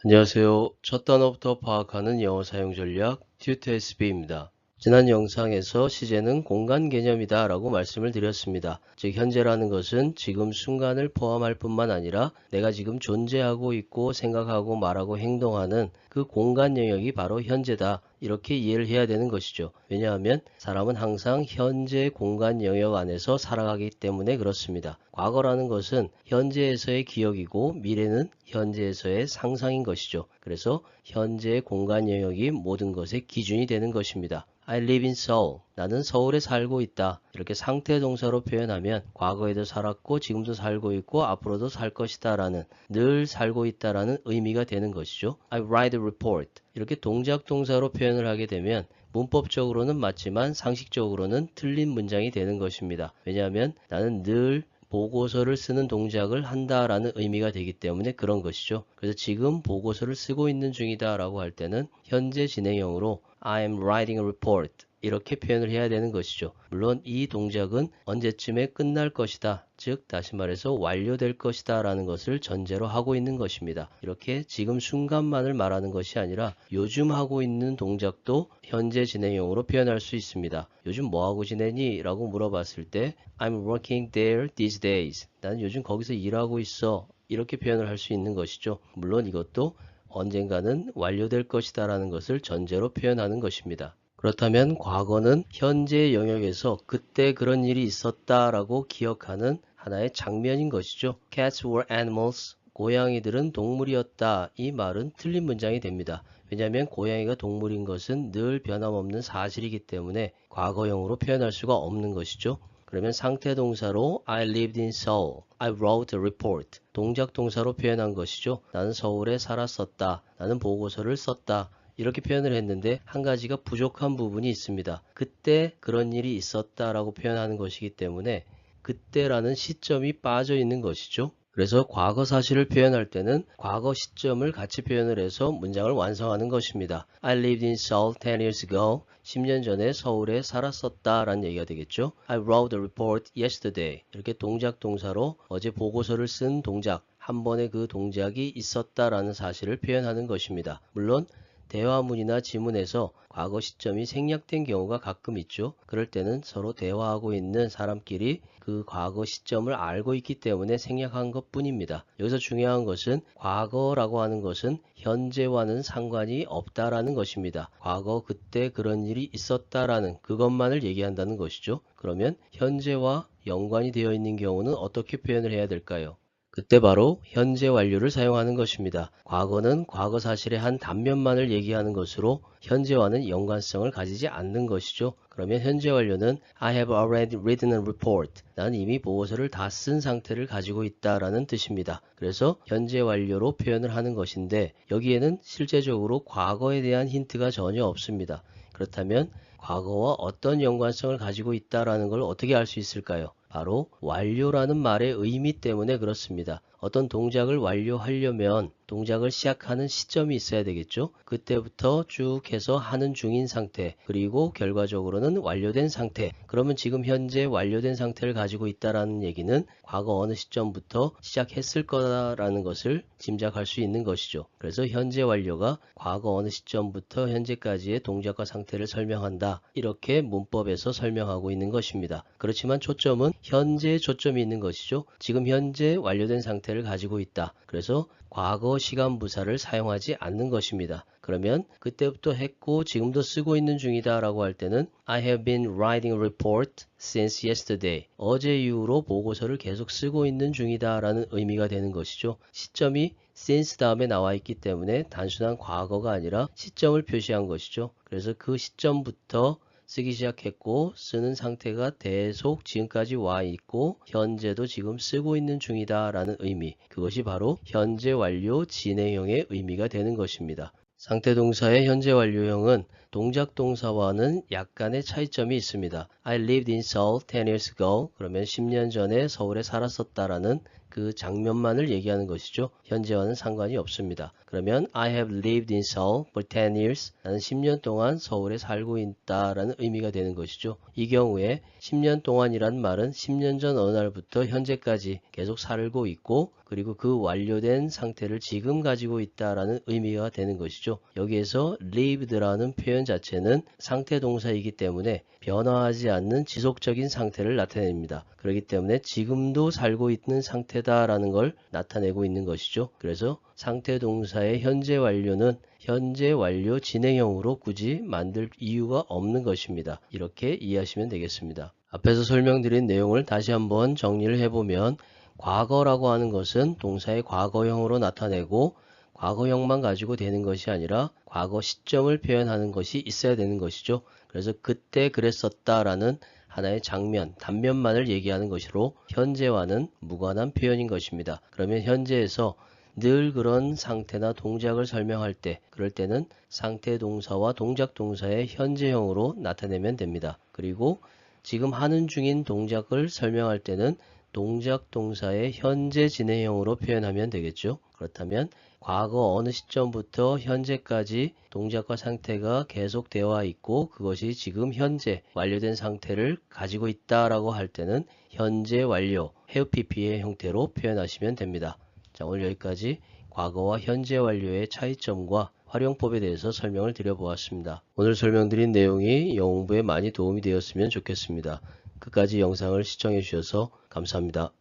안녕하세요. 첫 단어부터 파악하는 영어 사용 전략 튜터 SB입니다. 지난 영상에서 시제는 공간 개념이다 라고 말씀을 드렸습니다. 즉 현재라는 것은 지금 순간을 포함할 뿐만 아니라 내가 지금 존재하고 있고 생각하고 말하고 행동하는 그 공간 영역이 바로 현재다. 이렇게 이해를 해야 되는 것이죠. 왜냐하면 사람은 항상 현재 공간 영역 안에서 살아가기 때문에 그렇습니다. 과거라는 것은 현재에서의 기억이고 미래는 현재에서의 상상인 것이죠. 그래서 현재의 공간 영역이 모든 것의 기준이 되는 것입니다. I live in Seoul. 나는 서울에 살고 있다. 이렇게 상태 동사로 표현하면 과거에도 살았고 지금도 살고 있고 앞으로도 살 것이다 라는 늘 살고 있다라는 의미가 되는 것이죠. I write a report. 이렇게 동작 동사로 표현을 하게 되면 문법적으로는 맞지만 상식적으로는 틀린 문장이 되는 것입니다. 왜냐하면 나는 늘 보고서를 쓰는 동작을 한다라는 의미가 되기 때문에 그런 것이죠. 그래서 지금 보고서를 쓰고 있는 중이다 라고 할 때는 현재 진행형으로 I am writing a report 이렇게 표현을 해야 되는 것이죠. 물론 이 동작은 언제쯤에 끝날 것이다. 즉 다시 말해서 완료될 것이다 라는 것을 전제로 하고 있는 것입니다. 이렇게 지금 순간만을 말하는 것이 아니라 요즘 하고 있는 동작도 현재 진행형으로 표현할 수 있습니다. 요즘 뭐하고 지내니? 라고 물어봤을 때 I'm working there these days. 나는 요즘 거기서 일하고 있어. 이렇게 표현을 할 수 있는 것이죠. 물론 이것도 언젠가는 완료될 것이다 라는 것을 전제로 표현하는 것입니다. 그렇다면 과거는 현재 영역에서 그때 그런 일이 있었다 라고 기억하는 하나의 장면인 것이죠. Cats were animals. 고양이들은 동물이었다. 이 말은 틀린 문장이 됩니다. 왜냐하면 고양이가 동물인 것은 늘 변함없는 사실이기 때문에 과거형으로 표현할 수가 없는 것이죠. 그러면 상태 동사로 I lived in Seoul. I wrote a report. 동작 동사로 표현한 것이죠. 나는 서울에 살았었다. 나는 보고서를 썼다. 이렇게 표현을 했는데 한 가지가 부족한 부분이 있습니다. 그때 그런 일이 있었다라고 표현하는 것이기 때문에 그때라는 시점이 빠져 있는 것이죠. 그래서 과거 사실을 표현할 때는 과거 시점을 같이 표현을 해서 문장을 완성하는 것입니다. I lived in Seoul 10 years ago. 10년 전에 서울에 살았었다 라는 얘기가 되겠죠. I wrote a report yesterday. 이렇게 동작 동사로 어제 보고서를 쓴 동작, 한 번의 그 동작이 있었다라는 사실을 표현하는 것입니다. 물론 대화문이나 지문에서 과거 시점이 생략된 경우가 가끔 있죠. 그럴 때는 서로 대화하고 있는 사람끼리 그 과거 시점을 알고 있기 때문에 생략한 것 뿐입니다. 여기서 중요한 것은 과거라고 하는 것은 현재와는 상관이 없다라는 것입니다. 과거 그때 그런 일이 있었다라는 그것만을 얘기한다는 것이죠. 그러면 현재와 연관이 되어 있는 경우는 어떻게 표현을 해야 될까요? 그때 바로 현재 완료를 사용하는 것입니다. 과거는 과거 사실의 한 단면만을 얘기하는 것으로 현재와는 연관성을 가지지 않는 것이죠. 그러면 현재 완료는 I have already written a report. 나는 이미 보고서를 다 쓴 상태를 가지고 있다라는 뜻입니다. 그래서 현재 완료로 표현을 하는 것인데 여기에는 실제적으로 과거에 대한 힌트가 전혀 없습니다. 그렇다면 과거와 어떤 연관성을 가지고 있다라는 걸 어떻게 알 수 있을까요? 바로 완료라는 말의 의미 때문에 그렇습니다. 어떤 동작을 완료하려면 동작을 시작하는 시점이 있어야 되겠죠. 그때부터 쭉 해서 하는 중인 상태, 그리고 결과적으로는 완료된 상태. 그러면 지금 현재 완료된 상태를 가지고 있다라는 얘기는 과거 어느 시점부터 시작했을 거라는 것을 짐작할 수 있는 것이죠. 그래서 현재 완료가 과거 어느 시점부터 현재까지의 동작과 상태를 설명한다. 이렇게 문법에서 설명하고 있는 것입니다. 그렇지만 초점은 현재에 초점이 있는 것이죠. 지금 현재 완료된 상태를 가지고 있다. 그래서 과거 시간 부사를 사용하지 않는 것입니다. 그러면 그때부터 했고 지금도 쓰고 있는 중이다 라고 할 때는 I have been writing a report since yesterday. 어제 이후로 보고서를 계속 쓰고 있는 중이다 라는 의미가 되는 것이죠. 시점이 since 다음에 나와 있기 때문에 단순한 과거가 아니라 시점을 표시한 것이죠. 그래서 그 시점부터 쓰기 시작했고 쓰는 상태가 계속 지금까지 와 있고 현재도 지금 쓰고 있는 중이다 라는 의미, 그것이 바로 현재 완료 진행형의 의미가 되는 것입니다. 상태 동사의 현재 완료형은 동작 동사와는 약간의 차이점이 있습니다. I lived in Seoul 10 years ago. 그러면 10년 전에 서울에 살았었다라는 그 장면만을 얘기하는 것이죠. 현재와는 상관이 없습니다. 그러면 I have lived in Seoul for 10 years. 나는 10년 동안 서울에 살고 있다라는 의미가 되는 것이죠. 이 경우에 10년 동안이란 말은 10년 전 어느 날부터 현재까지 계속 살고 있고 그리고 그 완료된 상태를 지금 가지고 있다라는 의미가 되는 것이죠. 여기에서 lived라는 표현 자체는 상태 동사이기 때문에 변화하지 않는 지속적인 상태를 나타냅니다. 그렇기 때문에 지금도 살고 있는 상태다라는 걸 나타내고 있는 것이죠. 그래서 상태 동사의 현재 완료는 현재 완료 진행형으로 굳이 만들 이유가 없는 것입니다. 이렇게 이해하시면 되겠습니다. 앞에서 설명드린 내용을 다시 한번 정리를 해보면 과거라고 하는 것은 동사의 과거형으로 나타내고 과거형만 가지고 되는 것이 아니라 과거 시점을 표현하는 것이 있어야 되는 것이죠. 그래서 그때 그랬었다라는 하나의 장면, 단면만을 얘기하는 것으로 현재와는 무관한 표현인 것입니다. 그러면 현재에서 늘 그런 상태나 동작을 설명할 때, 그럴 때는 상태 동사와 동작 동사의 현재형으로 나타내면 됩니다. 그리고 지금 하는 중인 동작을 설명할 때는 동작 동사의 현재 진행형으로 표현하면 되겠죠. 그렇다면 과거 어느 시점부터 현재까지 동작과 상태가 계속되어 있고 그것이 지금 현재 완료된 상태를 가지고 있다라고 할 때는 현재 완료, have pp의 형태로 표현하시면 됩니다. 자, 오늘 여기까지 과거와 현재 완료의 차이점과 활용법에 대해서 설명을 드려보았습니다. 오늘 설명드린 내용이 영어 공부에 많이 도움이 되었으면 좋겠습니다. 끝까지 영상을 시청해 주셔서 감사합니다.